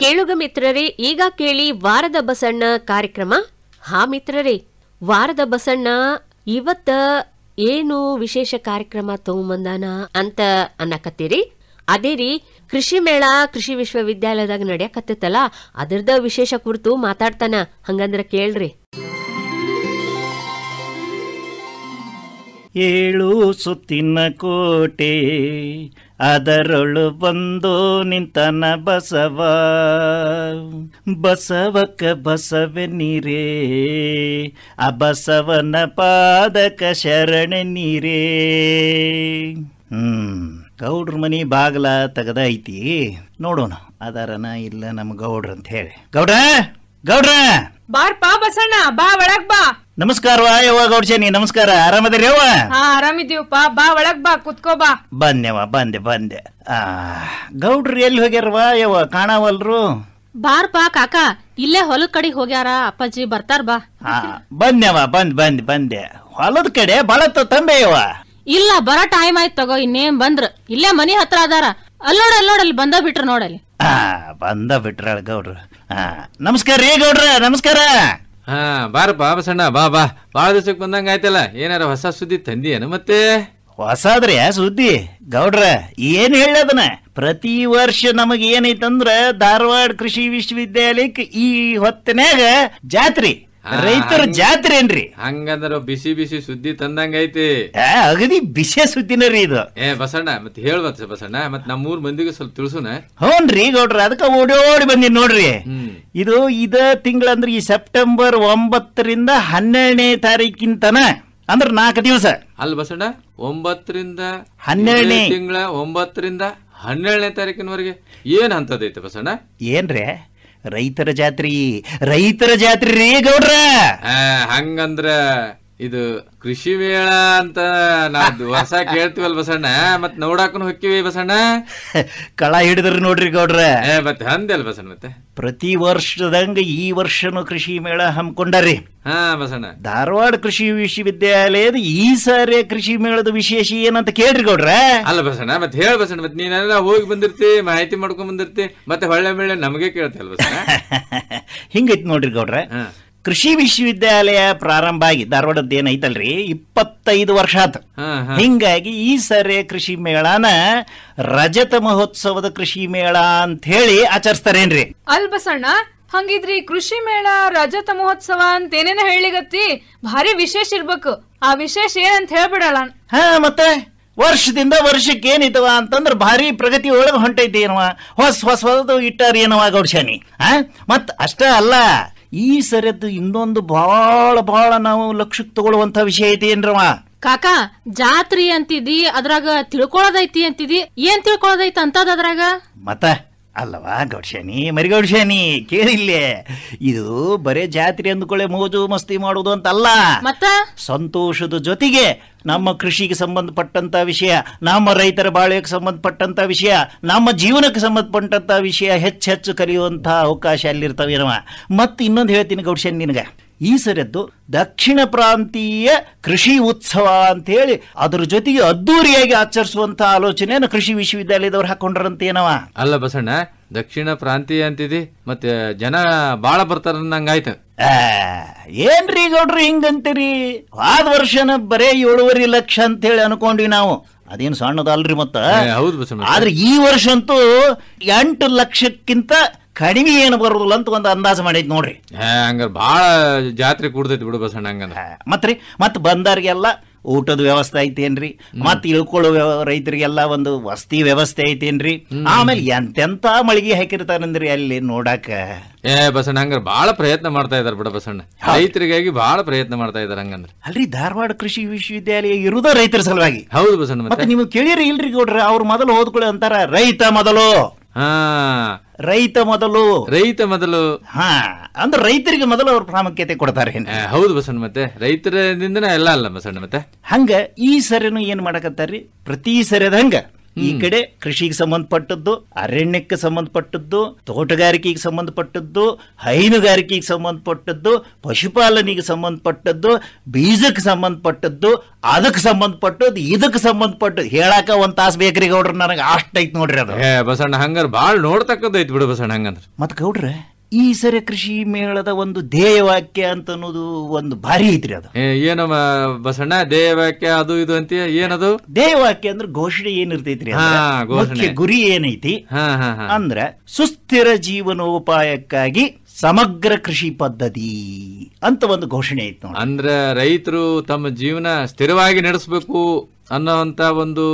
ಕೇಳುಗ ಮಿತ್ರರೇ, ಈಗ ಕೇಳಿ ವಾರದ ಬಸಣ್ಣ ಕಾರ್ಯಕ್ರಮ. ಹಾ ಮಿತ್ರರೇ, ವಾರದ ಬಸಣ್ಣ ಇವತ್ತ ಏನು ವಿಶೇಷ ಕಾರ್ಯಕ್ರಮ ತಗೊಂಬಂದಾನ ಅಂತ ಅನ್ನಕತ್ತೀರಿ. ಅದೇ ರೀ, ಕೃಷಿ ಮೇಳ ಕೃಷಿ ವಿಶ್ವವಿದ್ಯಾಲಯದಾಗ ನಡೆಯಕತ್ತೈತಲ್ಲ, ಅದರದ ವಿಶೇಷ ಕುರಿತು ಮಾತಾಡ್ತಾನ. ಹಂಗಂದ್ರ ಕೇಳ್ರಿ. 7 ಸುತ್ತಿನ ಕೋಟೆ ಅದರೊಳು ಬಂದು ನಿಂತನ ಬಸವ, ಬಸವಕ್ಕ ಬಸವ ನೀರೇ ಆ ಬಸವನ ಪಾದಕ ಶರಣ ನೀರೇ. ಗೌಡ್ರ ಮನಿ ಬಾಗ್ಲ ತೆಗದ ಐತಿ, ನೋಡೋಣ ಅದಾರನ ಇಲ್ಲ ನಮ್ ಗೌಡ್ರ ಅಂತ ಹೇಳಿ. ಗೌಡ್ರ ಗೌಡ್ರ ಬಾರ್ ಪಾ ಬಸಣ್ಣ, ಬಾ ಒಳಗ್ ಬಾ. ನಮಸ್ಕಾರವಾ ಯವ್ವ ಗೌಡ್ಸೇನಿ, ನಮಸ್ಕಾರ. ಆರಾಮದಿರಿ ಯವ್ವ? ಹಾ ಆರಾಮಿದೀವಪ್ಪ, ಬಾ ಒಳಗ್ ಬಾ, ಕುತ್ಕೋ ಬಾ. ಬಂದೆವ ಬಂದೆ. ಗೌಡ್ರು ಎಲ್ಲಿ ಹೋಗ್ಯಾರವಾ ಯವ್ವ, ಕಾಣವಲ್ರು? ಬಾರ್ಪಾ ಕಾಕಾ, ಇಲ್ಲೇ ಹೊಲದ ಕಡೆ ಹೋಗ್ಯಾರ ಅಪ್ಪಾಜಿ, ಬರ್ತಾರ ಬಾ. ಬಂದೆವ ಬಂದೆ. ಹೊಲದ ಕಡೆ ಬಳತ್ತ ತಂಬೆಯವ್ವ? ಇಲ್ಲ, ಬರೋ ಟೈಮ್ ಆಯ್ತು ತಗೋ, ಇನ್ನೇನ್ ಬಂದ್ರ. ಇಲ್ಲೇ ಮನಿ ಹತ್ರ ಅದಾರ, ಅಲ್ಲೋಡಲ್ಲಿ ಬಂದ ಬಿಟ್ರ ನೋಡಲ್ಲಿ. ಬಂದ ಬಿಟ್ರ ಗೌಡ್ರು. ನಮಸ್ಕಾರ ರೀ ಗೌಡ್ರ, ನಮಸ್ಕಾರ. ಬಾರಪ್ಪ ಬಸಣ್ಣ, ಬಾ ಬಾಳ ದಿವಸಕ್ಕೆ ಬಂದಂಗ ಆಯ್ತಲ್ಲ. ಏನಾರ ಹೊಸ ಸುದ್ದಿ ತಂದಿಯೇನು ಮತ್ತೆ? ಹೊಸಾದ್ರಿ ಸುದ್ದಿ ಗೌಡ್ರ? ಏನ್ ಹೇಳದನ, ಪ್ರತಿ ವರ್ಷ ನಮಗ ಏನೈತಂದ್ರ ಧಾರವಾಡ ಕೃಷಿ ವಿಶ್ವವಿದ್ಯಾಲಯಕ್ಕೆ ಈ ಹೊತ್ತಿನಾಗ ಜಾತ್ರಿ, ರೈತರ ಜಾತ್ರೆ ಏನ್ರಿ. ಹಂಗಂದ್ರ ಬಿಸಿ ಬಿಸಿ ಸುದ್ದಿ ತಂದಂಗ ಐತಿ. ಅಗದಿ ಬಿಸಿ ಸುದ್ದಿನ ರೀ ಇದು. ಬಸಣ್ಣ ಮತ್ತೆ ಹೇಳ್ಬತ್ ಬಸಣ್ಣ, ಮತ್ ನಮ್ಮೂರ್ ಮಂದಿಗೆ ಸ್ವಲ್ಪ ತಿಳಿಸುನ. ಹ್ಞೂನ್ರಿ ಗೌಡ್ರ, ಅದಕ್ಕ ಓಡಿ ಬಂದಿನ್ ನೋಡ್ರಿ. ಇದು ಇದ ತಿಂಗಳಂದ್ರ ಈ ಸೆಪ್ಟೆಂಬರ್ 9ರಿಂದ 12ನೇ ತಾರೀಕಿಂತನ ಅಂದ್ರ 4 ದಿವಸ ಅಲ್ ಬಸಣ್ಣ. 9ರಿಂದ 12ನೇ ತಿಂಗಳ 9ರಿಂದ 12ನೇ ತಾರೀಕಿನವರೆಗೆ ಏನ್ ಅಂತದೈತೆ ಬಸಣ್ಣ? ಏನ್ರಿ? ರೈತರ ಜಾತ್ರಿ ರೀ ಗೌಡ್ರ. ಹಂಗಂದ್ರ ಇದು ಕೃಷಿ ಮೇಳ ಅಂತ ನಾವ್ ವರ್ಷ ಕೇಳ್ತೀವಲ್ ಬಸಣ್ಣ, ಮತ್ ನೋಡಾಕನು ಹೊಕ್ಕಿವಿ ಬಸಣ್ಣ. ಕಳ ಹಿಡಿದ್ರಿ ನೋಡ್ರಿ ಗೌಡ್ರ. ಮತ್ತೆ ಹಂದಲ್ ಬಸಣ್ಣ, ಮತ್ತೆ ಪ್ರತಿ ವರ್ಷದಂಗ ಈ ವರ್ಷನು ಕೃಷಿ ಮೇಳ ಹಮ್ಮಿಕೊಂಡಾರಿ. ಬಸಣ್ಣ, ಧಾರವಾಡ ಕೃಷಿ ವಿಶ್ವವಿದ್ಯಾಲಯದ ಈ ಸಾರಿ ಕೃಷಿ ಮೇಳದ ವಿಶೇಷ ಏನಂತ ಕೇಳ್ರಿ ಗೌಡ್ರ. ಅಲ್ಲ ಬಸಣ್ಣ, ಮತ್ತೆ ಹೇಳ ಬಸಣ್ಣ, ಮತ್ತೆ ನೀನೆಲ್ಲ ಹೋಗಿ ಬಂದಿರ್ತಿ, ಮಾಹಿತಿ ಮಾಡ್ಕೊಂಡ್ ಬಂದಿರ್ತಿ, ಮತ್ತೆ ಹೊಳ್ಳೆ ಮೇಳೆ ನಮಗೆ ಕೇಳ್ತಲ್ಲ ಬಸಣ್ಣ. ಹಿಂಗೈತಿ ನೋಡ್ರಿ ಗೌಡ್ರ. ಕೃಷಿ ವಿಶ್ವವಿದ್ಯಾಲಯ ಪ್ರಾರಂಭ ಆಗಿ ಧಾರವಾಡದ ಏನೈತಲ್ರಿ 25 ವರ್ಷ ಆತ. ಹಿಂಗಾಗಿ ಈ ಸರಿ ಕೃಷಿ ಮೇಳನ ರಜತ ಮಹೋತ್ಸವದ ಕೃಷಿ ಮೇಳ ಅಂತ ಹೇಳಿ ಆಚರಿಸ್ತಾರೇನ್ರಿ. ಅಲ್ ಬಸಣ್ಣ, ಹಂಗಿದ್ರಿ ಕೃಷಿ ಮೇಳ ರಜತ ಮಹೋತ್ಸವ ಅಂತ ಏನೇನ ಹೇಳಿಗತ್ತಿ, ಭಾರಿ ವಿಶೇಷ ಇರ್ಬೇಕು. ಆ ವಿಶೇಷ ಏನಂತ ಹೇಳ್ಬಿಡಲ್ಲ. ಮತ್ತೆ ವರ್ಷದಿಂದ ವರ್ಷಕ್ಕೆ ಏನಿತವ ಅಂತಂದ್ರ ಭಾರಿ ಪ್ರಗತಿ ಒಳಗ ಹೊಂಟೈತಿ ಏನವ, ಹೊಸದು ಇಟ್ಟಾರ ಏನವ ಗೌಡ್ಶಾನಿ. ಮತ್ ಅಷ್ಟ ಅಲ್ಲ, ಈ ಸರಿಯದ್ದು ಇನ್ನೊಂದು ಬಹಳ ನಾವು ಲಕ್ಷಕ್ಕೆ ತಗೊಳ್ಳುವಂತ ವಿಷಯ ಐತಿ ಏನ್ರವ. ಕಾಕಾ, ಜಾತ್ರಿ ಅಂತಿದಿ, ಅದ್ರಾಗ ತಿಳ್ಕೊಳ್ಳೋದೈತಿ ಅಂತಿದಿ, ಏನ್ ತಿಳ್ಕೊಳ್ಳೋದೈತಿ ಅಂತದ ಅದ್ರಾಗ? ಮತ್ತ ಅಲ್ಲವಾ ಗೌಡ್ಶಾನಿ, ಮರಿಗೌಡ್ಶಾನಿ ಕೇಳಿಲ್ಲೇ, ಇದು ಬರೇ ಜಾತ್ರೆ ಅಂದ್ಕೊಳ್ಳೆ ಮೋಜು ಮಸ್ತಿ ಮಾಡುದು ಅಂತಲ್ಲ. ಮತ್ತ ಸಂತೋಷದ ಜೊತೆಗೆ ನಮ್ಮ ಕೃಷಿಗೆ ಸಂಬಂಧಪಟ್ಟಂತ ವಿಷಯ, ನಮ್ಮ ರೈತರ ಬಾಳೆಗೆ ಸಂಬಂಧಪಟ್ಟಂತ ವಿಷಯ, ನಮ್ಮ ಜೀವನಕ್ಕೆ ಸಂಬಂಧಪಟ್ಟಂತ ವಿಷಯ ಹೆಚ್ಚು ಕಲಿಯುವಂತ ಅವಕಾಶ ಅಲ್ಲಿರ್ತಾವೇನವ. ಮತ್ ಇನ್ನೊಂದು ಹೇಳ್ತೀನಿ ಗೌಡ್ಶಾನಿ ನಿನಗ, ಈ ಸರಿಯದ್ದು ದಕ್ಷಿಣ ಪ್ರಾಂತೀಯ ಕೃಷಿ ಉತ್ಸವ ಅಂತ ಹೇಳಿ ಅದ್ರ ಜೊತೆಗೆ ಅದ್ದೂರಿಯಾಗಿ ಆಚರಿಸುವಂತ ಆಲೋಚನೆಯನ್ನು ಕೃಷಿ ವಿಶ್ವವಿದ್ಯಾಲಯದವ್ರು ಹಾಕೊಂಡ್ರಂತ ಏನವ. ಅಲ್ಲ ಬಸಣ್ಣ, ದಕ್ಷಿಣ ಪ್ರಾಂತೀಯ ಅಂತಿದಿ, ಮತ್ತೆ ಜನ ಬಾಳ ಬರ್ತಾರ ನಂಗಾಯ್ತು. ಏನ್ರಿ ಗೌಡ್ರಿ ಹಿಂಗಂತೀರಿ? ಆದ ವರ್ಷನ ಬರೇ 7.5 ಲಕ್ಷ ಅಂತ ಹೇಳಿ ಅನ್ಕೊಂಡ್ವಿ ನಾವು. ಅದೇನು ಸಣ್ಣದಲ್ರಿ. ಮತ್ತ ಆದ್ರೆ ಈ ವರ್ಷ ಅಂತೂ 8 ಲಕ್ಷಕ್ಕಿಂತ ಕಡಿಮೆ ಏನು ಬರೋದಿಲ್ಲ ಅಂತ ಒಂದು ಅಂದಾಜು ಮಾಡೈತಿ ನೋಡ್ರಿ. ಹಂಗಾರ ಬಾಳ ಜಾತ್ರೆ ಕೂಡ್ತೈತಿ ಬಿಡು ಬಸಣ್ಣ. ಹಂಗಂದ್ರ ಮತ್ ಬಂದವ್ರಿಗೆಲ್ಲ ಊಟದ ವ್ಯವಸ್ಥೆ ಐತೇನ್ರಿ, ಮತ್ ಇಳ್ಕೊಳ್ಳೋ ರೈತರಿಗೆಲ್ಲ ಒಂದು ವಸತಿ ವ್ಯವಸ್ಥೆ ಐತೇನ್ರಿ. ಆಮೇಲೆ ಎಂತೆಂತ ಮಳಿಗೆ ಹಾಕಿರ್ತಾರಂದ್ರಿ ಅಲ್ಲಿ ನೋಡಾಕ. ಬಸಣ್ಣ, ಹಂಗಾರ ಬಾಳ ಪ್ರಯತ್ನ ಮಾಡ್ತಾ ಇದಾರ ಬಿಡ ಬಸಣ್ಣ, ರೈತರಿಗಾಗಿ ಬಾಳ ಪ್ರಯತ್ನ ಮಾಡ್ತಾ ಇದಾರ. ಹಂಗಂದ್ರ ಅಲ್ರಿ, ಧಾರವಾಡ ಕೃಷಿ ವಿಶ್ವವಿದ್ಯಾಲಯ ಇರುದ ರೈತರ ಸಲುವಾಗಿ. ಹೌದು ಬಸಣ್ಣ. ಮತ್ತೆ ನೀವು ಕೇಳಿರಿ ಇಲ್ರಿ ಗೌಡ್ರ, ಅವ್ರು ಮೊದಲು ಓದ್ಕೊಳ್ಳಿ ಅಂತಾರ, ರೈತ ಮೊದಲು. ರೈತ ಮೊದಲು ಅಂದ್ರೆ ರೈತರಿಗೆ ಮೊದಲು ಅವ್ರ ಪ್ರಾಮುಖ್ಯತೆ ಕೊಡ್ತಾರೆ. ಹೌದು ಬಸಣ್ಣ, ಮತ್ತೆ ರೈತರಿಂದನೇ ಎಲ್ಲ ಅಲ್ಲ ಬಸಣ್ಣ. ಮತ್ತೆ ಹಂಗ ಈ ಸರಿನು ಏನ್ ಮಾಡಕತ್ತಾರ್ರಿ, ಪ್ರತಿ ಸರಿಯದ ಹಂಗ ಈ ಕಡೆ ಕೃಷಿಗೆ ಸಂಬಂಧಪಟ್ಟದ್ದು, ಅರಣ್ಯಕ್ಕೆ ಸಂಬಂಧಪಟ್ಟದ್ದು, ತೋಟಗಾರಿಕೆಗೆ ಸಂಬಂಧಪಟ್ಟದ್ದು, ಹೈನುಗಾರಿಕೆಗೆ ಸಂಬಂಧಪಟ್ಟದ್ದು, ಪಶುಪಾಲನೆಗೆ ಸಂಬಂಧಪಟ್ಟದ್ದು, ಬೀಜಕ್ಕೆ ಸಂಬಂಧಪಟ್ಟದ್ದು, ಅದಕ್ಕೆ ಸಂಬಂಧಪಟ್ಟದ್ದು, ಇದಕ್ಕೆ ಸಂಬಂಧಪಟ್ಟದ್ದು ಹೇಳಾಕ ಒಂದ್ ತಾಸು ಬೇಕ್ರಿ ಗೌಡ್ರ. ನನಗೆ ಅಷ್ಟೈತ್ ನೋಡ್ರಿ ಅದು. ಬಸಣ್ಣ ಹಂಗಾರ ಬಾಳ್ ನೋಡ್ತಕ್ಕದೈತ್ ಬಿಡು ಬಸಣ್ಣ ಹಂಗಂದ್ರ. ಮತ್ ಗೌಡ್ರೆ ಈ ಸರಿ ಕೃಷಿ ಮೇಳದ ಒಂದು ಧ್ಯೇಯವಾಕ್ಯ ಅಂತ ಅನ್ನೋದು ಒಂದು ಭಾರಿ ಐತ್ರಿ. ಅದು ಏನು ಬಸಣ್ಣ ಧ್ಯೇಯವಾಕ್ಯ ಅದು ಇದು ಅಂತ ಏನದು? ಧ್ಯೇಯವಾಕ್ಯ ಅಂದ್ರೆ ಘೋಷಣೆ ಏನಿರ್ತೈತ್ರಿ, ಮುಖ್ಯ ಗುರಿ ಏನೈತಿ ಅಂದ್ರೆ ಸುಸ್ಥಿರ ಜೀವನೋಪಾಯಕ್ಕಾಗಿ ಸಮಗ್ರ ಕೃಷಿ ಪದ್ಧತಿ ಅಂತ ಒಂದು ಘೋಷಣೆ ಐತಿ ನೋಡಿ. ಅಂದ್ರೆ ರೈತರು ತಮ್ಮ ಜೀವನ ಸ್ಥಿರವಾಗಿ ನಡೆಸಬೇಕು ಅನ್ನೋಂತ ಒಂದು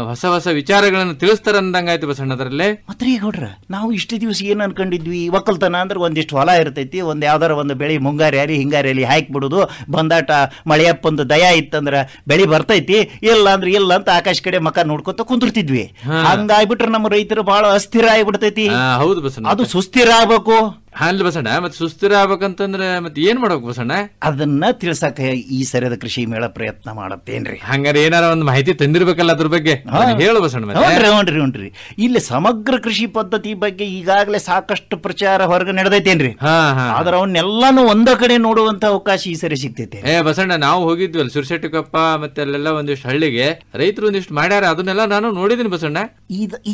ಹೊಸ ಹೊಸ ವಿಚಾರಗಳನ್ನು ತಿಳಿಸ್ತಾರ ಅಂದಂಗಾಯ್ತು ಬಸಣ್ಣ ಅದರಲ್ಲೇ. ಮತ್ತೆ ಈಗ ನೋಡ್ರ ನಾವು ಇಷ್ಟು ದಿವಸ ಏನ್ ಅನ್ಕೊಂಡಿದ್ವಿ, ಒಕ್ಕಲ್ತನ ಅಂದ್ರೆ ಒಂದಿಷ್ಟು ಹೊಲ ಇರ್ತೈತಿ, ಒಂದ್ ಯಾವ್ದಾರ ಒಂದು ಬೆಳೆ ಮುಂಗಾರಿ ಹಿಂಗಾರಿ ಹಾಕಿ ಬಿಡುದು, ಬಂದಾಟ ಮಳೆಯಪ್ಪಂದು ದಯ ಇತ್ತಂದ್ರ ಬೆಳಿ ಬರ್ತೈತಿ, ಇಲ್ಲ ಅಂದ್ರೆ ಇಲ್ಲ ಅಂತ ಆಕಾಶ ಕಡೆ ಮಕ ನೋಡ್ಕೊತ ಕುಂದಿರ್ತಿದ್ವಿ. ಹಂಗಾಗ್ಬಿಟ್ರೆ ನಮ್ಮ ರೈತರು ಬಹಳ ಅಸ್ಥಿರ ಆಗ್ಬಿಡ್ತೈತಿ. ಹೌದು ಬಸಣ್ಣ, ಅದು ಸುಸ್ಥಿರ ಆಗ್ಬೇಕು. ಅಲ್ಲಿ ಬಸಣ್ಣ ಮತ್ತೆ ಸುಸ್ಥಿರ ಆಗ್ಬೇಕಂತಂದ್ರೆ ಮತ್ತೆ ಏನ್ ಮಾಡ್ಬೇಕು ಬಸಣ್ಣ? ಅದನ್ನ ತಿಳ್ಸಕ ಈ ಸರಿಯಾದ ಕೃಷಿ ಮೇಳ ಪ್ರಯತ್ನ ಮಾಡತ್ತೇನ್ರಿ. ಹಂಗಾರೆ ಏನಾರ ಒಂದು ಮಾಹಿತಿ ತಂದಿರ್ಬೇಕಲ್ಲ ಅದ್ರ ಬಗ್ಗೆ ಹೇಳು ಬಸಣ್ಣ. ನೋಡ್ರಿ ಇಲ್ಲಿ ಸಮಗ್ರ ಕೃಷಿ ಪದ್ಧತಿ ಬಗ್ಗೆ ಈಗಾಗಲೇ ಸಾಕಷ್ಟು ಪ್ರಚಾರ ಹೊರಗೆ ನಡೆದೈತೇನ್ರಿ. ಆದ್ರ ಅವನ್ನೆಲ್ಲಾನು ಒಂದ ಕಡೆ ನೋಡುವಂತ ಅವಕಾಶ ಈ ಸರಿ ಸಿಗ್ತೈತೆ. ಬಸಣ್ಣ ನಾವು ಹೋಗಿದ್ವಿ ಅಲ್ಲಿ ಸುರ್ಸೆಟ್ಟಿಕೊಪ್ಪ ಮತ್ತೆ ಅಲ್ಲೆಲ್ಲ ಒಂದಿಷ್ಟು ಹಳ್ಳಿಗೆ ರೈತರು ಒಂದಿಷ್ಟು ಮಾಡ್ಯಾರ, ಅದನ್ನೆಲ್ಲ ನಾನು ನೋಡಿದೀನಿ ಬಸಣ್ಣ.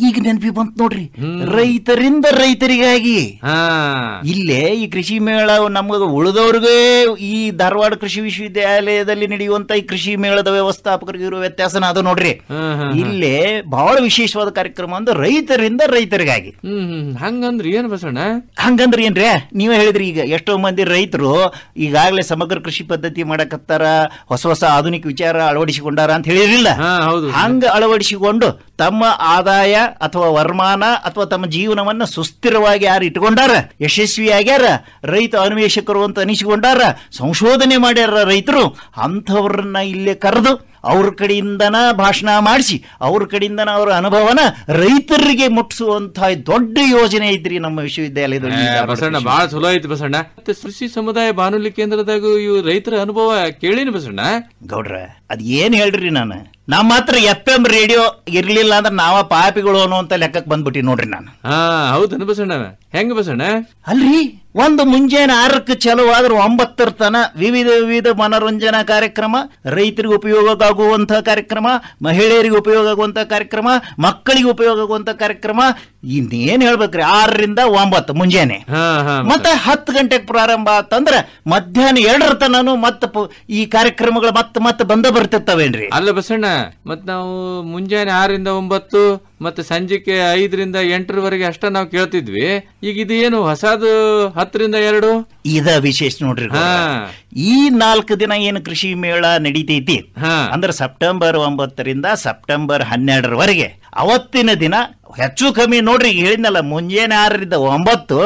ಈಗ ನೆನಪಿ ಬಂತ ನೋಡ್ರಿ, ರೈತರಿಂದ ರೈತರಿಗಾಗಿ. ಇಲ್ಲೇ ಈ ಕೃಷಿ ಮೇಳ ನಮಗ ಉಳಿದವ್ರಿಗೆ ಈ ಧಾರವಾಡ ಕೃಷಿ ವಿಶ್ವವಿದ್ಯಾಲಯದಲ್ಲಿ ನಡೆಯುವಂತ ಈ ಕೃಷಿ ಮೇಳದ ವ್ಯವಸ್ಥಾಪಕರಿಗೆ ಇರುವ ವ್ಯತ್ಯಾಸನ ಅದು ನೋಡ್ರಿ. ಇಲ್ಲೇ ಬಹಳ ವಿಶೇಷವಾದ ಕಾರ್ಯಕ್ರಮ ಅಂದ್ರೆ ರೈತರಿಂದ ರೈತರಿಗಾಗಿ. ಹಂಗಂದ್ರೆ ಏನ್ ಬಸಣ್ಣ? ಹಂಗಂದ್ರೆ ಏನ್ರಿ ನೀವೇ ಹೇಳಿದ್ರಿ, ಈಗ ಎಷ್ಟೋ ಮಂದಿ ರೈತರು ಈಗಾಗಲೇ ಸಮಗ್ರ ಕೃಷಿ ಪದ್ಧತಿ ಮಾಡಕತ್ತಾರ, ಹೊಸ ಹೊಸ ಆಧುನಿಕ ವಿಚಾರ ಅಳವಡಿಸಿಕೊಂಡಾರ ಅಂತ ಹೇಳಿರಲಿಲ್ಲ. ಹಂಗ ಅಳವಡಿಸಿಕೊಂಡು ತಮ್ಮ ಆದಾಯ ಅಥವಾ ವರಮಾನ ಅಥವಾ ತಮ್ಮ ಜೀವನವನ್ನ ಸುಸ್ಥಿರವಾಗಿ ಯಾರು ಇಟ್ಕೊಂಡಾರ, ಯಶಸ್ವಿಯಾಗ್ಯಾರ, ರೈತ ಅನ್ವೇಷಕರು ಅಂತ ಅನಿಸಿಕೊಂಡಾರ, ಸಂಶೋಧನೆ ಮಾಡ್ಯಾರ ರೈತರು, ಅಂಥವ್ರನ್ನ ಇಲ್ಲೇ ಕರೆದು ಅವ್ರ ಕಡೆಯಿಂದನ ಭಾಷಣ ಮಾಡಿಸಿ ಅವ್ರ ಕಡೆಯಿಂದನ ಅವರ ಅನುಭವನ ರೈತರಿಗೆ ಮುಟ್ಟಿಸುವಂತಹ ದೊಡ್ಡ ಯೋಜನೆ ಐತ್ರಿ ನಮ್ಮ ವಿಶ್ವವಿದ್ಯಾಲಯದಲ್ಲಿ. ಬಸಣ್ಣ ಬಹಳ ಚಲೋ ಐತಿ ಬಸಣ್ಣ. ಮತ್ತೆ ಕೃಷಿ ಸಮುದಾಯ ಬಾನುಲಿ ಕೇಂದ್ರದಾಗ ಇವು ರೈತರ ಅನುಭವ ಕೇಳಿನಿ ಬಸಣ್ಣ. ಗೌಡ್ರ ಅದ್ ಏನ್ ಹೇಳ್ರಿ, ನಮ್ಮ ಹತ್ರ FM ರೇಡಿಯೋ ಇರ್ಲಿಲ್ಲ ಅಂದ್ರೆ ನಾವ ಪಾಪಿಗಳು ಅನ್ನುವಂತ ಲೆಕ್ಕಕ್ಕೆ ಬಂದ್ಬಿಟ್ಟಿ ನೋಡ್ರಿ ನಾನು. ಹೌದನ ಬಸಣ್ಣ? ಹೆಂಗ ಬಸಣ್ಣ? ಅಲ್ರಿ, ಒಂದು ಮುಂಜಾನೆ 6ಕ್ಕೆ ಚಾಲು ಆದ್ರೆ 9ರ ತನ ವಿವಿಧ ಮನೋರಂಜನಾ ಕಾರ್ಯಕ್ರಮ, ರೈತರಿಗೆ ಉಪಯೋಗ ಆಗುವಂತಹ ಕಾರ್ಯಕ್ರಮ, ಮಹಿಳೆಯರಿಗೆ ಉಪಯೋಗ ಆಗುವಂತಹ ಕಾರ್ಯಕ್ರಮ, ಮಕ್ಕಳಿಗೆ ಉಪಯೋಗ ಆಗುವಂತಹ ಕಾರ್ಯಕ್ರಮ. ಇನ್ನೇನ್ ಹೇಳ್ಬೇಕ್ರಿ, 6ರಿಂದ 9 ಮುಂಜಾನೆ. ಮತ್ತೆ 10 ಗಂಟೆಗೆ ಪ್ರಾರಂಭ ಆತಂದ್ರ ಮಧ್ಯಾಹ್ನ 2ರ ತನೂ ಮತ್ತೆ ಈ ಕಾರ್ಯಕ್ರಮಗಳು ಮತ್ತೆ ಬಂದ ಬರ್ತಿರ್ತಾವೇನ್ರಿ. ಅಲ್ಲ ಬಸಣ್ಣ, ಮತ್ ನಾವು ಮುಂಜಾನೆ 6ರಿಂದ 9 ಮತ್ತೆ ಸಂಜೆಗೆ 5ರಿಂದ 8ರವರೆಗೆ ಅಷ್ಟ ನಾವು ಕೇಳ್ತಿದ್ವಿ. ಈಗ ಇದು ಏನು ಹೊಸದು 10ರಿಂದ 2? ಇದ ವಿಶೇಷ ನೋಡ್ರಿ. ಈ 4 ದಿನ ಏನು ಕೃಷಿ ಮೇಳ ನಡೀತೈತಿ ಅಂದ್ರೆ ಸೆಪ್ಟೆಂಬರ್ 9ರಿಂದ ಸೆಪ್ಟೆಂಬರ್ 12ರವರೆಗೆ, ಅವತ್ತಿನ ದಿನ ಹೆಚ್ಚು ಕಮ್ಮಿ ನೋಡ್ರಿ, ಈಗ ಹೇಳಿದ್ನಲ್ಲ ಮುಂಜಾನೆ 6ರಿಂದ 9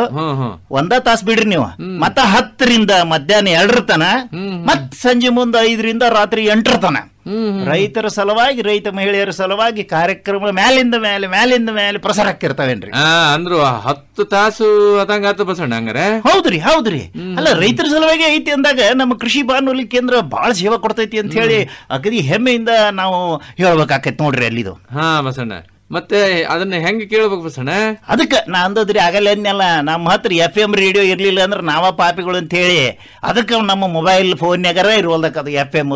ಒಂದ ತಾಸು ಬಿಡ್ರಿ ನೀವು, ಮತ್ತ 10ರಿಂದ ಮಧ್ಯಾಹ್ನ 2ರ ತನ, ಮತ್ ಸಂಜೆ ಮುಂದೆ 5ರಿಂದ ರಾತ್ರಿ 8ರ ತನ ರೈತರ ಸಲುವಾಗಿ, ರೈತ ಮಹಿಳೆಯರ ಸಲುವಾಗಿ ಕಾರ್ಯಕ್ರಮ ಮ್ಯಾಲಿಂದ ಮೇಲೆ ಪ್ರಸಾರ ಆಗ್ತಿರ್ತಾವೇನ್ರಿ. ಅಂದ್ರು 10 ತಾಸು ಅದಂಗಾತ ಬಸಣ್ಣ ಹಂಗಾರೆ? ಹೌದ್ರಿ. ಅಲ್ಲ, ರೈತರ ಸಲುವಾಗಿ ಐತಿ ಅಂದಾಗ ನಮ್ಮ ಕೃಷಿ ಬಾನುಲಿ ಕೇಂದ್ರ ಬಹಳ ಸೇವಾ ಕೊಡ್ತೈತಿ ಅಂತ ಹೇಳಿ ಅಗದಿ ಹೆಮ್ಮೆಯಿಂದ ನಾವು ಹೇಳ್ಬೇಕಾಕೈತಿ ನೋಡ್ರಿ ಅಲ್ಲಿದು. ಬಸಣ್ಣ ಮತ್ತೆ ಅದನ್ನ ಹೆಂಗ್ ಕೇಳ್ಬೇಕು ಬಸಣ್ಣ? ಅದಕ್ಕೆ ನಾ ಅಂದದ್ರಿ ಆಗಲ್ಲ ಅನ್ನೆಲ್ಲ, ನಮ್ಮ ಹತ್ರ FM ರೇಡಿಯೋ ಇರ್ಲಿಲ್ಲ ಅಂದ್ರೆ ನಾವ ಪಾಪಿಗಳು ಅಂತ ಹೇಳಿ ಅದಕ್ಕೆ ನಮ್ಮ ಮೊಬೈಲ್ ಫೋನ್ಯಾಗಾರ ಇರುವಲ್ದಕ್ಕ ಅದು FM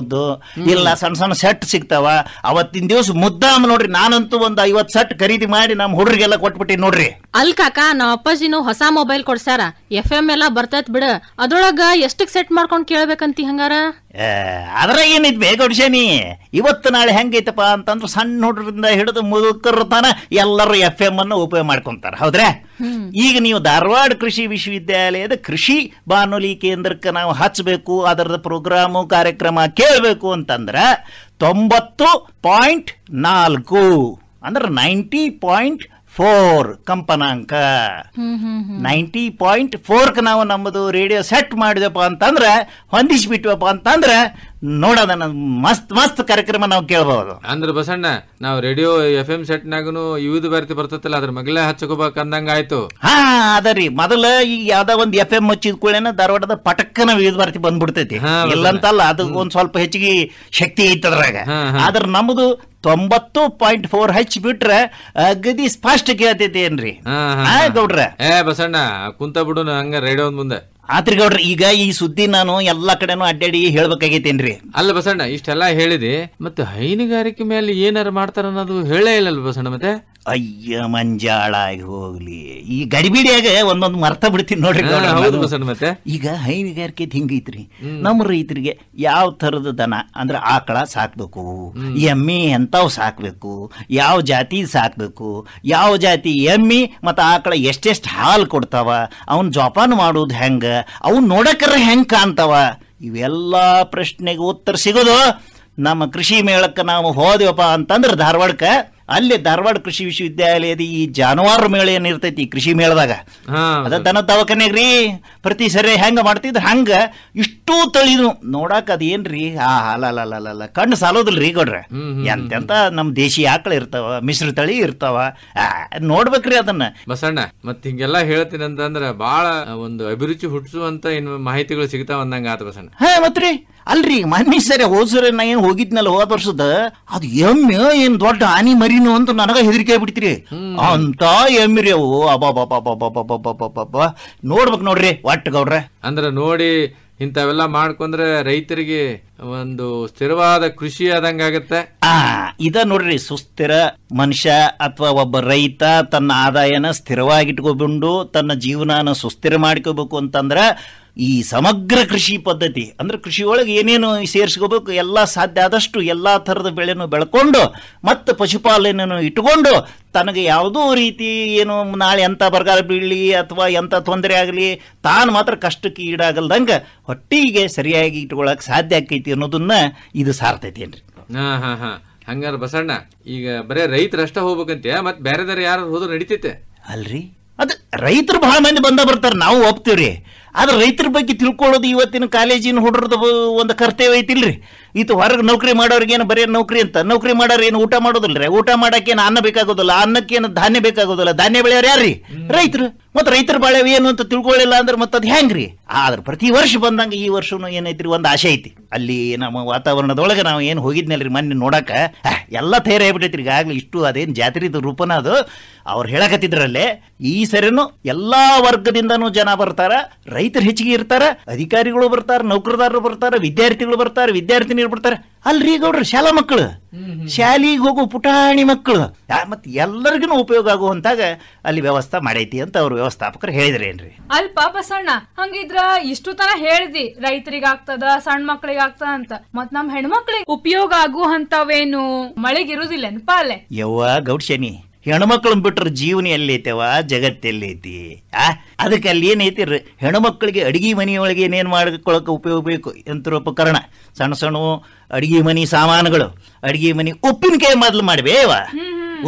ಇಲ್ಲ ಸಣ್ಣ ಸೆಟ್ ಸಿಗ್ತಾವ. ಅವತ್ತಿನ ದಿವಸ ಮುದ್ದಾಮ ನೋಡ್ರಿ, ನಾನಂತೂ ಒಂದು 50 ಸೆಟ್ ಖರೀದಿ ಮಾಡಿ ನಮ್ಮ ಹುಡುಗರಿಗೆಲ್ಲ ಕೊಟ್ಬಿಟ್ಟಿ ನೋಡ್ರಿ. ಅಲ್ ಕಾಕ, ನಮ್ಮ ಅಪ್ಪಾಜಿನೂ ಹೊಸ ಮೊಬೈಲ್ ಕೊಡ್ಸಾರ, FM ಎಲ್ಲ ಬರ್ತೈತ್ ಬಿಡ, ಅದ್ರೊಳಗ ಎಷ್ಟಕ್ ಸೆಟ್ ಮಾಡ್ಕೊಂಡ್ ಕೇಳ್ಬೇಕಂತಿ ಹಂಗಾರ? ಅದ್ರಾಗ ಏನೈತಿ ಬೇಗಡ್ಸೇನಿ, ಇವತ್ತು ನಾಳೆ ಹೆಂಗೈತಪ್ಪ ಅಂತಂದ್ರೆ ಸಣ್ಣ ಹುಡುಗರಿಂದ ಹಿಡಿದು ಮುದುಕರ ತನ ಎಲ್ಲರೂ FM ಅನ್ನು ಉಪಯೋಗ ಮಾಡ್ಕೊಂತಾರ. ಹೌದ್ರಾ? ಈಗ ನೀವು ಧಾರವಾಡ ಕೃಷಿ ವಿಶ್ವವಿದ್ಯಾಲಯದ ಕೃಷಿ ಬಾನುಲಿ ಕೇಂದ್ರಕ್ಕೆ ನಾವು ಹಚ್ಚಬೇಕು, ಅದರದ ಪ್ರೋಗ್ರಾಮು ಕಾರ್ಯಕ್ರಮ ಕೇಳಬೇಕು ಅಂತಂದ್ರ 90.4 ಅಂದ್ರೆ 90.4 ಕಂಪನಾಂಕ. 90.4 ನಾವು ನಮ್ಮದು ರೇಡಿಯೋ ಸೆಟ್ ಮಾಡಿದಪ್ಪ ಅಂತಂದ್ರೆ, ಹೊಂದಿಸ್ಬಿಟ್ವಪ್ಪ ಅಂತಂದ್ರೆ ನೋಡೋದನ್ನ ಮಸ್ತ್ ಮಸ್ತ್ ಕಾರ್ಯಕ್ರಮ ನಾವು ಕೇಳಬಹುದು. ಅಂದ್ರೆ ಬಸಣ್ಣ ನಾವು ರೇಡಿಯೋ FM ಸೆಟ್ನಾಗನು ವಿವಿಧ ಭಾರತಿ ಬರ್ತೈತಲ್ಲ ಅದ್ರ ಮಗಲೇ ಹಚ್ಚಕೋಬೇಕು ಅಂದಂಗ ಆಯ್ತು. ಹಾ ಅದರಿ ಮೊದಲ ಈಗ ಯಾವ್ದ ಒಂದ್ FM ಹಚ್ಚಿದ ಕೂಡೇನ ಧಾರವಾಡದ ಪಟಕ್ಕನ ವಿವಿಧ ಭಾರತಿ ಬಂದ್ಬಿಡ್ತೈತಿ. ಇಲ್ಲಂತಲ್ಲ, ಅದು ಒಂದ್ ಸ್ವಲ್ಪ ಹೆಚ್ಚಿಗೆ ಶಕ್ತಿ ಐತದ್ರಾಗ. ಆದ್ರ ನಮ್ದು 90.4 ಹಚ್ಚಿ ಬಿಟ್ರೆ ಅಗದಿ ಸ್ಪಷ್ಟ ಕೇಳ್ತೈತಿ ಏನ್ರಿ ಗೌಡ್ರ? ಬಸಣ್ಣ ಕುಂತ ಬಿಡು ಹಂಗ ರೇಡಿಯೋ ಮುಂದೆ ಆತ್ರಿ ಗೌಡ್ರ. ಈಗ ಈ ಸುದ್ದಿ ನಾನು ಎಲ್ಲಾ ಕಡೆನೂ ಅಡ್ಡಾಡಿ ಹೇಳ್ಬೇಕಾಗೈತೇನ್ರಿ? ಅಲ್ಲ ಬಸಣ್ಣ, ಇಷ್ಟೆಲ್ಲಾ ಹೇಳಿದಿ, ಮತ್ತೆ ಹೈನುಗಾರಿಕೆ ಮೇಲೆ ಏನಾರ ಮಾಡ್ತಾರ ಅನ್ನೋದು ಹೇಳೇ ಇಲ್ಲಲ್ಲ ಬಸಣ್ಣ. ಮತ್ತೆ ಅಯ್ಯ ಮಂಜಾಳಾಗಿ ಹೋಗ್ಲಿ, ಈ ಗಡಿಬಿಡಿಯಾಗ ಒಂದೊಂದು ಮರ್ತ ಬಿಡ್ತೀನಿ ನೋಡ್ರಿ. ಮತ್ತೆ ಈಗ ಹೈನುಗಾರಿಕೆ ಹಿಂಗೈತ್ರಿ, ನಮ್ಮ ರೈತರಿಗೆ ಯಾವ ತರದ ದನ ಅಂದ್ರೆ ಆಕಳ ಸಾಕ್ಬೇಕು, ಎಮ್ಮಿ ಎಂತಾವ್ ಸಾಕ್ಬೇಕು, ಯಾವ ಜಾತಿ ಸಾಕ್ಬೇಕು, ಯಾವ ಜಾತಿ ಎಮ್ಮಿ ಮತ್ತ ಆಕಳ ಎಷ್ಟೆಷ್ಟು ಹಾಲು ಕೊಡ್ತಾವ, ಅವನ್ ಜೋಪಾನ ಮಾಡೋದು ಹೆಂಗ, ಅವನ್ ನೋಡಕರ ಹೆಂಗ್ ಕಾಣ್ತಾವ, ಇವೆಲ್ಲಾ ಪ್ರಶ್ನೆಗೆ ಉತ್ತರ ಸಿಗೋದು ನಮ್ಮ ಕೃಷಿ ಮೇಳಕ್ಕೆ ನಾವು ಹೋದೆವಪ್ಪ ಅಂತಂದ್ರೆ ಧಾರವಾಡಕ್ಕೆ. ಅಲ್ಲಿ ಧಾರವಾಡ ಕೃಷಿ ವಿಶ್ವವಿದ್ಯಾಲಯದ ಈ ಜಾನುವಾರು ಮೇಳ ಏನಿರ್ತೈತಿ ಕೃಷಿ ಮೇಳದಾಗ, ಅದ ದನ ದವಾಖಾನೆಗ್ರಿ ಪ್ರತಿ ಸರಿ ಹೆಂಗ ಮಾಡ್ತಿದ್ರ ಹಂಗ ಇಷ್ಟೂ ತಳಿದು ನೋಡಾಕ ಅದೇನ್ರಿ ಅಲ್ಲ ಕಣ್ಣು ಸಾಲೋದಿಲ್ರಿ ಗೌಡ್ರ. ಎಂತೆಂತ ನಮ್ ದೇಶಿ ಆಕಳ ಇರ್ತಾವ, ಮಿಶ್ರ ತಳಿ ಇರ್ತಾವ, ನೋಡ್ಬೇಕ್ರಿ ಅದನ್ನ. ಬಸಣ್ಣ ಮತ್ ಹಿಂಗೆಲ್ಲಾ ಹೇಳ್ತೀನಿ ಅಂತಂದ್ರ ಬಾಳ ಒಂದು ಅಭಿರುಚಿ ಹುಟ್ಟಿಸುವಂತ ಮಾಹಿತಿಗಳು ಸಿಗ್ತಾವ ಅಂದಂಗ ಆತ ಬಸಣ್ಣ. ಮತ್ರಿ ಅಲ್ರಿ ಮೊನ್ನೆ ಸರಿ ಹೋದ್ಸರಿ ನಾ ಏನ್ ಹೋಗಿದ್ನಲ್ಲ ಹೋದ ವರ್ಷದ, ಅದು ಎಮ್ಮೆ ಏನ್ ದೊಡ್ಡ ಆನಿ ಮರಿನು ಅಂತ ನನಗ ಹೆದರಿಕೆ ಆಗ್ಬಿಡ್ತೀರಿ. ಅಂತ ಎಮ್ಮಿರಿ ಅವು ಅಬ್ಬಬ್ಬಬ್ಬಬ್ಬಬ್ಬಬ್ಬಬ್ಬಬ್ಬ ನೋಡ್ಬೇಕು ನೋಡ್ರಿ ಒಟ್ಟು ಗೌಡ್ರ. ಅಂದ್ರ ನೋಡಿ ಇಂಥವೆಲ್ಲ ಮಾಡ್ಕೊಂಡ್ರೆ ರೈತರಿಗೆ ಒಂದು ಸ್ಥಿರವಾದ ಕೃಷಿ ಆದಂಗ ಆಗತ್ತೆ. ಇದ ನೋಡ್ರಿ ಸುಸ್ಥಿರ ಮನುಷ್ಯ ಅಥವಾ ಒಬ್ಬ ರೈತ ತನ್ನ ಆದಾಯನ ಸ್ಥಿರವಾಗಿಟ್ಕೊಂಡು ತನ್ನ ಜೀವನನ ಸುಸ್ಥಿರ ಮಾಡ್ಕೋಬೇಕು ಅಂತಂದ್ರ ಈ ಸಮಗ್ರ ಕೃಷಿ ಪದ್ಧತಿ ಅಂದ್ರೆ ಕೃಷಿ ಒಳಗೆ ಏನೇನು ಸೇರಿಸ್ಕೋಬೇಕು ಎಲ್ಲ ಸಾಧ್ಯ ಆದಷ್ಟು ಎಲ್ಲಾ ತರದ ಬೆಳೆನೂ ಬೆಳ್ಕೊಂಡು ಮತ್ತೆ ಪಶುಪಾಲನೆಯನ್ನು ಇಟ್ಟುಕೊಂಡು ತನಗೆ ಯಾವುದೋ ರೀತಿ ಏನು ನಾಳೆ ಎಂತ ಬರಗಾಲ ಬೀಳಲಿ ಅಥವಾ ಎಂತ ತೊಂದರೆ ಆಗಲಿ ತಾನು ಮಾತ್ರ ಕಷ್ಟಕ್ಕೆ ಈಡಾಗಲ್ದಂಗ ಹೊಟ್ಟಿಗೆ ಸರಿಯಾಗಿ ಇಟ್ಕೊಳಕ್ ಸಾಧ್ಯ ಆಕೈತಿ ಅನ್ನೋದನ್ನ ಇದು ಸಾರ್ತೈತಿ ಏನ್ರಿ. ಹಂಗಾರ ಬಸಣ್ಣ ಈಗ ಬರೇ ರೈತರಷ್ಟ ಹೋಗ್ಬೇಕಂತೆ ಮತ್ತೆ ಬೇರೆದಾರ ಯಾರು ಹೋದ್ರು ನಡಿತೈತೆ ಅಲ್ರಿ? ಅದ್ ರೈತರು ಬಹಳ ಮಂದಿ ಬಂದ ನಾವು ಒಪ್ತೀವ್ರಿ. ಆದ್ರೆ ರೈತರ ಬಗ್ಗೆ ತಿಳ್ಕೊಳ್ಳೋದು ಇವತ್ತಿನ ಕಾಲೇಜಿನ ಹುಡುಗರದ ಒಂದು ಕರ್ತವ್ಯ ಐತಿಲ್ರಿ. ಇದು ಹೊರಗೆ ನೌಕರಿ ಮಾಡೋರ್ಗೇನು ಬರೀ ನೌಕರಿ ಅಂತ, ನೌಕರಿ ಮಾಡೋರು ಏನು ಊಟ ಮಾಡೋದಿಲ್ರಿ, ಊಟ ಮಾಡಕ್ಕೇನು ಅನ್ನ ಬೇಕಾಗೋದಿಲ್ಲ, ಅನ್ನಕ್ಕೇನು ಧಾನ್ಯ ಬೇಕಾಗೋದಿಲ್ಲ, ಧಾನ್ಯ ಬೆಳೆಯೋರು ಯಾರ್ರಿ? ರೈತರು. ಮತ್ತೆ ರೈತರ ಬಾಳೆ ಏನು ಅಂತ ತಿಳ್ಕೊಳ್ಳಿಲ್ಲ ಅಂದ್ರೆ ಮತ್ತೆ ಅದು ಹೆಂಗ್ರಿ? ಆದ್ರೆ ಪ್ರತಿ ವರ್ಷ ಬಂದಂಗ ಈ ವರ್ಷನು ಏನೈತ್ರಿ ಒಂದು ಆಶೆ ಐತಿ. ಅಲ್ಲಿ ನಮ್ಮ ವಾತಾವರಣದೊಳಗೆ ನಾವು ಏನು ಹೋಗಿದ್ನಲ್ರಿ ಮೊನ್ನೆ ನೋಡಕ ಎಲ್ಲ ತಯಾರಾಗ್ಬಿಟ್ಟೈತ್ರಿ ಈಗಾಗ್ಲಿ. ಇಷ್ಟು ಅದೇನು ಜಾತ್ರೆದ ರೂಪನ ಅದು. ಅವ್ರು ಹೇಳಕತ್ತಿದ್ರಲ್ಲೇ ಈ ಸರಿನು ಎಲ್ಲಾ ವರ್ಗದಿಂದನೂ ಜನ ಬರ್ತಾರ, ರೈತರು ಹೆಚ್ಚಿಗೆ ಇರ್ತಾರ, ಅಧಿಕಾರಿಗಳು ಬರ್ತಾರ, ನೌಕರದಾರರು ಬರ್ತಾರ, ವಿದ್ಯಾರ್ಥಿಗಳು ಬರ್ತಾರ, ವಿದ್ಯಾರ್ಥಿನಿಯರು ಬರ್ತಾರೆ. ಅಲ್ರಿ ಗೌಡ್ರ ಶಾಲಾ ಮಕ್ಕಳು, ಶಾಲೆಗೆ ಹೋಗೋ ಪುಟಾಣಿ ಮಕ್ಕಳು, ಮತ್ತೆ ಎಲ್ಲರಿಗೂ ಉಪಯೋಗ ಆಗುವಂತಾಗ ಅಲ್ಲಿ ವ್ಯವಸ್ಥೆ ಮಾಡೈತಿ ಅಂತ ಅವ್ರ ವ್ಯವಸ್ಥಾಪಕರು ಹೇಳಿದ್ರೇನ್ರಿ. ಅಲ್ಪ ಬಸಣ್ಣ ಹಂಗಿದ್ರ ಇಷ್ಟು ತರ ಹೇಳಿದಿ ರೈತರಿಗೆ ಆಗ್ತದ, ಸಣ್ಣ ಮಕ್ಳಿಗೆ ಆಗ್ತದ ಅಂತ, ಮತ್ ನಮ್ ಹೆಣ್ಮಕ್ಳಿಗೆ ಉಪಯೋಗ ಆಗುವಂತವೇನು ಮಳೆಗಿರುದಿಲ್ಲನಪ್ಪ ಅಲ್ಲೇ? ಯವ್ವ ಗೌಡ್ಶನಿ, ಹೆಣ್ಮಕ್ಳನ್ನ ಬಿಟ್ರ ಜೀವನ ಎಲ್ಲೈತವ, ಜಗತ್ತೆಲ್ಲೈತಿ. ಅದಕ್ಕೆ ಅಲ್ಲಿ ಏನೈತಿ ಹೆಣ್ಮಕ್ಳಿಗೆ ಅಡಿಗೆ ಮನೆಯೊಳಗೆ ಏನೇನು ಮಾಡ್ಕೊಳಕ್ಕೆ ಉಪಯೋಗ ಬೇಕು ಯಂತ್ರೋಪಕರಣ, ಸಣ್ಣ ಸಣ್ಣ ಅಡಿಗೆ ಮನೆ ಸಾಮಾನುಗಳು, ಅಡಿಗೆ ಮನೆ ಉಪ್ಪಿನಕಾಯಿ ಮೊದಲು ಮಾಡ್ಬೇವ,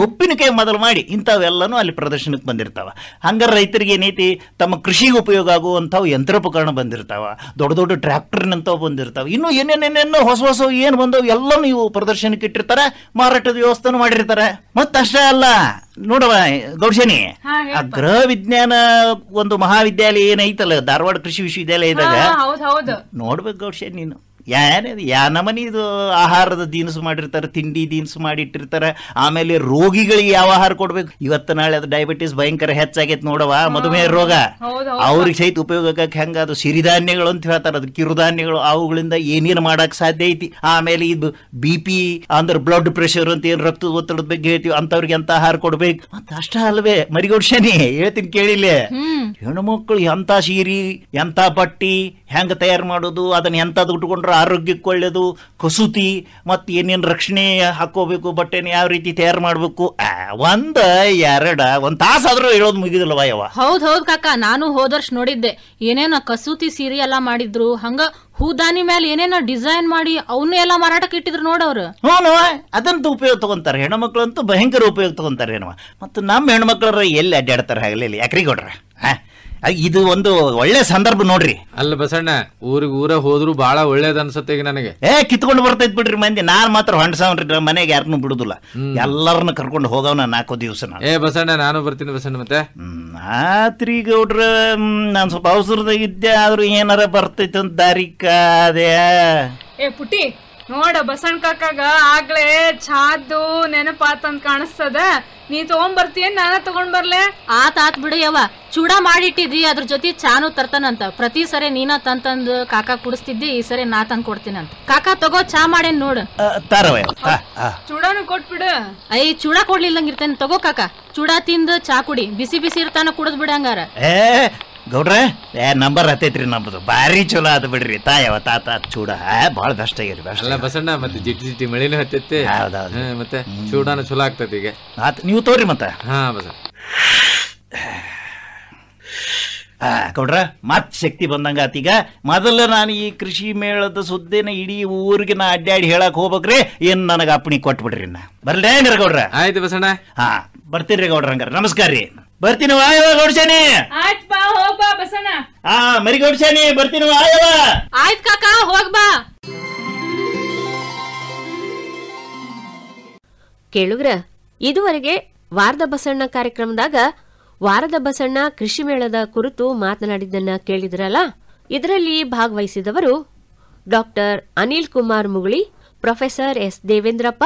ಉಪ್ಪಿನಕಾಯಿ ಮೊದಲು ಮಾಡಿ ಇಂಥವೆಲ್ಲನೂ ಅಲ್ಲಿ ಪ್ರದರ್ಶನಕ್ಕೆ ಬಂದಿರ್ತಾವ. ಹಂಗಾರೆ ರೈತರಿಗೆ ಏನೈತಿ ತಮ್ಮ ಕೃಷಿಗೆ ಉಪಯೋಗ ಆಗುವಂಥವು ಯಂತ್ರೋಪಕರಣ ಬಂದಿರ್ತಾವ, ದೊಡ್ಡ ದೊಡ್ಡ ಟ್ರ್ಯಾಕ್ಟರ್ನಂತವು ಬಂದಿರ್ತಾವ, ಇನ್ನೂ ಏನೇನೇನೇನೋ ಹೊಸ ಹೊಸ ಏನು ಬಂದವು ಎಲ್ಲನೂ ಇವು ಪ್ರದರ್ಶನಕ್ಕೆ ಇಟ್ಟಿರ್ತಾರ, ಮಾರಾಟದ ವ್ಯವಸ್ಥೆನೂ ಮಾಡಿರ್ತಾರೆ. ಮತ್ತಷ್ಟೇ ಅಲ್ಲ ನೋಡವ ಗೌಡ್ಶನಿ, ಆ ಗೃಹ ವಿಜ್ಞಾನ ಒಂದು ಮಹಾವಿದ್ಯಾಲಯ ಏನೈತಲ್ಲ ಧಾರವಾಡ ಕೃಷಿ ವಿಶ್ವವಿದ್ಯಾಲಯದಾಗ, ನೋಡ್ಬೇಕು ಗೌಡ್ಶನಿ ನೀನು ಯಾ ನಮನಿ ಇದು ಆಹಾರದ ದಿನಸು ಮಾಡಿರ್ತಾರೆ, ತಿಂಡಿ ದಿನಸು ಮಾಡಿಟ್ಟಿರ್ತಾರೆ. ಆಮೇಲೆ ರೋಗಿಗಳಿಗೆ ಯಾವ ಆಹಾರ ಕೊಡ್ಬೇಕು, ಇವತ್ತು ನಾಳೆ ಅದು ಡಯಾಬಿಟಿಸ್ ಭಯಂಕರ ಹೆಚ್ಚಾಗೈತೆ ನೋಡವ, ಮಧುಮೇಹ ರೋಗ, ಅವ್ರಿಗೆ ಸಹಿತ ಉಪಯೋಗಕ್ಕೆ ಹೆಂಗ ಅದು ಸಿರಿಧಾನ್ಯಗಳು ಅಂತ ಹೇಳ್ತಾರೆ, ಅದು ಕಿರುಧಾನ್ಯಗಳು, ಅವುಗಳಿಂದ ಏನೇನು ಮಾಡಕ್ ಸಾಧ್ಯ ಐತಿ. ಆಮೇಲೆ ಇದು BP ಅಂದ್ರೆ ಬ್ಲಡ್ ಪ್ರೆಷರ್ ಅಂತ ಏನು ರಕ್ತದ ಒತ್ತಡದ ಬಗ್ಗೆ ಹೇಳ್ತೀವಿ, ಅಂತವ್ರಿಗೆ ಎಂತ ಆಹಾರ ಕೊಡ್ಬೇಕು. ಮತ್ತ ಅಷ್ಟ ಅಲ್ವೇ ಮರಿಗೌಡ್ಶನಿ ಹೇಳ್ತೀನಿ ಕೇಳಿಲ್ಲ, ಹೆಣ್ಮಕ್ಳು ಎಂತ ಸೀರಿ ಎಂತ ಬಟ್ಟಿ ಹೆಂಗ ತಯಾರು ಮಾಡೋದು, ಅದನ್ನ ಎಂತದ್ ಉಟ್ಕೊಂಡ್ರೆ ಆರೋಗ್ಯಕ್ಕೆ ಒಳ್ಳೇದು, ಕಸೂತಿ ಮತ್ತೆ ಏನೇನು ರಕ್ಷಣೆ ಹಾಕೋಬೇಕು, ಬಟ್ಟೆನ ಯಾವ ರೀತಿ ತಯಾರು ಮಾಡ್ಬೇಕು, ಒಂದ್ ತಾಸಾದ್ರೂ ಹೇಳೋದು ಮುಗಿದಿಲ್ಲವ ಯವ. ಹೌದ್ ಕಾಕ, ನಾನು ಹೋದ ವರ್ಷ ನೋಡಿದ್ದೆ ಏನೇನ ಕಸೂತಿ ಸೀರೆ ಎಲ್ಲಾ ಮಾಡಿದ್ರು, ಹಂಗ ಹೂದಾನಿ ಮೇಲೆ ಏನೇನ ಡಿಸೈನ್ ಮಾಡಿ ಅವನು ಎಲ್ಲಾ ಮಾರಾಟಕ್ಕೆ ಇಟ್ಟಿದ್ರು ನೋಡವ್ರು. ಹ್ಞೂ ಅದಂತೂ ಉಪಯೋಗ ತಗೊಂತಾರೆ, ಹೆಣ್ಮಕ್ಳಂತೂ ಭಯಂಕರ ಉಪಯೋಗ ತಗೊಂತಾರೆ ಹೆಣ್ಮ. ಮತ್ತು ನಮ್ಮ ಹೆಣ್ಮಕ್ಳರ ಎಲ್ಲಿ ಅಡ್ಡಾಡ್ತಾರೆ ಆಗಲಿ ಯಾಕ್ರಿ ಕೊಡ್ರ ಇದು ಒಂದು ಒಳ್ಳೆ ಸಂದರ್ಭ ನೋಡ್ರಿ. ಅಲ್ಲ ಬಸಣ್ಣ, ಊರ ಹೋದ್ರು ಬಾಳ ಒಳ್ಳೇದ್ ಅನ್ಸತ್ತೆ ಈಗ ನನಗೆ. ಕಿತ್ಕೊಂಡು ಬರ್ತೈತ್ ಬಿಡ್ರಿ ಮಂದಿ. ನಾನ್ ಮಾತ್ರ ಹೊಂಡ್ಸವ್ರಿ, ಮನೆಗೆ ಯಾರನ್ನು ಬಿಡುದಿಲ್ಲ, ಎಲ್ಲರನ್ನ ಕರ್ಕೊಂಡು ಹೋಗವನ 4 ದಿವಸ. ಬಸಣ್ಣ ನಾನು ಬರ್ತೀನಿ ಬಸಣ್ಣ. ಮತ್ತೆ ಆತ್ರಿ ಗೌಡ್ರ, ನಾನ್ ಸ್ವಲ್ಪ ಅವಸರದಾಗ ಇದ್ದೆ, ಆದ್ರೂ ಏನಾರ ಬರ್ತೈತೆ ಅಂತ ದಾರಿ ಕಾದೆ. ಪುಟಿ ನೋಡ, ಬಸಣ್ಣ ಕಾಕಾಗ ಆಗ್ಲೇ ಚಾದ್ದು ನೆನಪಾತಂತ ಕಾಣಿಸ್ತದ. ನೀ ತಗೊಂಡ್ಬರ್ತೀಯನ್ ನಾನ ತಗೊಂಡ್ ಬರ್ಲೆ? ಆತ್ ಬಿಡು ಯವ್ವ, ಚೂಡ ಮಾಡಿಟ್ಟಿದ್ದಿ, ಅದ್ರ ಜೊತೆ ಚಾನು ತರ್ತಾನಂತ. ಪ್ರತಿ ಸರಿ ನೀನ ತಂತಂದು ಕಾಕಾ ಕುಡಿಸ್ತಿದ್ದಿ, ಈ ಸರಿ ನಾ ತಂದ್ ಕೊಡ್ತೀನಂತ. ಕಾಕಾ ತಗೋ, ಚಾ ಮಾಡೇನ್ ನೋಡು. ಚೂಡಾನು ಕೊಟ್ಬಿಡು. ಚೂಡ ಕೊಡ್ಲಿಲ್ಲಂಗಿರ್ತೇನೆ, ತಗೋ ಕಾಕಾ. ಚೂಡ ತಿಂದು ಚಾ ಕುಡಿ, ಬಿಸಿ ಬಿಸಿ ಇರ್ತಾನ, ಕುಡದ್ ಬಿಡ ಹಂಗಾರ. ಗೌಡ್ರ ನಂಬರ್ ಹತ್ತೈತ್ರಿ ನಮ್ದು, ಬಾರಿ ಚಲೋ ಅದ ಬಿಡ್ರಿ. ತಾಯವ ತಾತ ಚೂಡ ಬಾಳ ಬೆಸ್ಟ್ ಆಗಿರಿ. ಬಸಣ್ಣ ಮತ್ತೆ ಜಿಟ್ಟಿ ಮಳಿನೂ ಹತ್ತೈತಿ. ಮತ್ತೆ ಚೂಡಾನು ಚಲೋ ಆಗ್ತೈತಿ ಈಗ. ನೀವು ತೋರಿ ಮತ್ತೆ. ಬಸಣ್ಣ ಗೌಡ್ರ ಮತ್ ಶಕ್ತಿ ಬಂದಂಗ ಆತೀಗ. ಮೊದಲು ನಾನು ಈ ಕೃಷಿ ಮೇಳದ ಸುದ್ದಿನ ಇಡೀ ಊರಿಗೆ ನಾ ಅಡ್ಡಾಡಿ ಹೇಳಕ್ ಹೋಗ್ಬೇಕ್ರಿ. ಏನ್ ನನಗ ಅಪ್ಪಣಿ ಕೊಟ್ಬಿಡ್ರಿ. ಬರ್ಲಿ ಹಂಗಾರ ಗೌಡ್ರ? ಆಯ್ತು ಬಸಣ್ಣ, ಬರ್ತೀನ್ರಿ ಗೌಡ್ರ. ಹಂಗಾರ ನಮಸ್ಕಾರ ರೀ. ಬರ್ತೀನಿ ಗೌಡ್ಸಾನಿ. ಆಯ್ತು ಬಾ, ಹೋಗ್ ಬಾ ಬಸಣ್ಣ. ಮರಿ ಗೌಡ್ಸಾನಿ ಬರ್ತೀನಿ. ಆಯ್ತು ಕಾಕಾ, ಹೋಗ್ ಬಾ. ಕೇಳುಗ್ರ, ಇದುವರೆಗೆ ವಾರದ ಬಸಣ್ಣ ಕಾರ್ಯಕ್ರಮದಾಗ ವಾರದ ಬಸಣ್ಣ ಕೃಷಿ ಮೇಳದ ಕುರಿತು ಮಾತನಾಡಿದ್ದನ್ನ ಕೇಳಿದ್ರಲ್ಲ. ಇದರಲ್ಲಿ ಭಾಗವಹಿಸಿದವರು doctor Anil Kumar Muguli, professor S Devendrappa,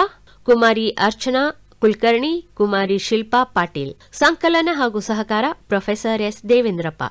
Kumari Archana Kulkarni, Kumari Shilpa Patil. ಸಂಕಲನ ಹಾಗೂ ಸಹಕಾರ ಪ್ರೊಫೆಸರ್ ಎಸ್ ದೇವೇಂದ್ರಪ್ಪ.